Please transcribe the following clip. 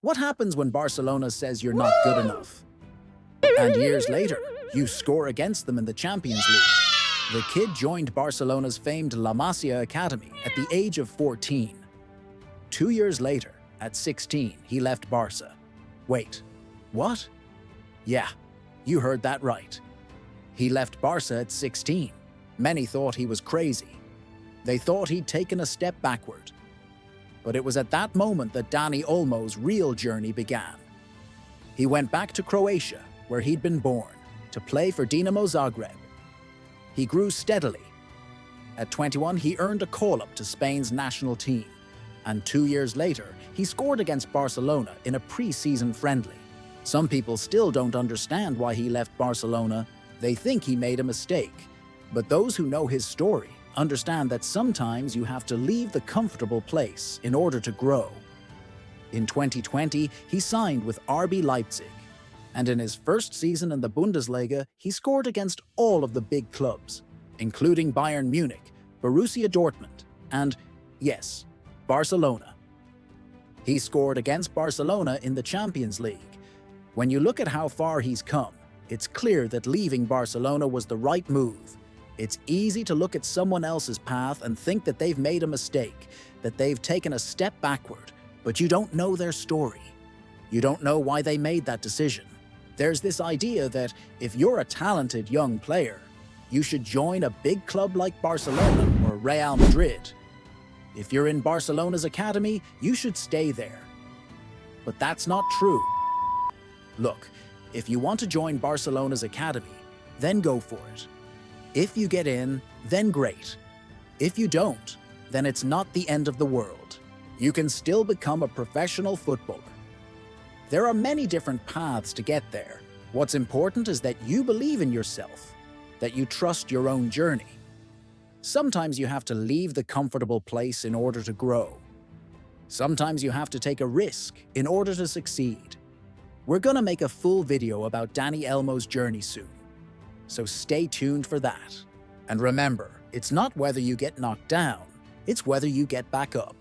What happens when Barcelona says you're not good enough? And years later, you score against them in the Champions League. The kid joined Barcelona's famed La Masia academy at the age of 14. 2 years later, at 16, he left Barca. Wait, what? Yeah, you heard that right. He left Barca at 16. Many thought he was crazy. They thought he'd taken a step backward. But it was at that moment that Dani Olmo's real journey began. He went back to Croatia, where he'd been born, to play for Dinamo Zagreb. He grew steadily. At 21, he earned a call-up to Spain's national team. And 2 years later, he scored against Barcelona in a pre-season friendly. Some people still don't understand why he left Barcelona. They think he made a mistake. But those who know his story understand that sometimes you have to leave the comfortable place in order to grow. In 2020, he signed with RB Leipzig. And in his first season in the Bundesliga, he scored against all of the big clubs, including Bayern Munich, Borussia Dortmund, and, yes, Barcelona. He scored against Barcelona in the Champions League. When you look at how far he's come, it's clear that leaving Barcelona was the right move. It's easy to look at someone else's path and think that they've made a mistake, that they've taken a step backward, but you don't know their story. You don't know why they made that decision. There's this idea that if you're a talented young player, you should join a big club like Barcelona or Real Madrid. If you're in Barcelona's academy, you should stay there. But that's not true. Look, if you want to join Barcelona's academy, then go for it. If you get in, then great. If you don't, then it's not the end of the world. You can still become a professional footballer. There are many different paths to get there. What's important is that you believe in yourself, that you trust your own journey. Sometimes you have to leave the comfortable place in order to grow. Sometimes you have to take a risk in order to succeed. We're gonna make a full video about Dani Olmo's journey soon, so stay tuned for that. And remember, it's not whether you get knocked down, it's whether you get back up.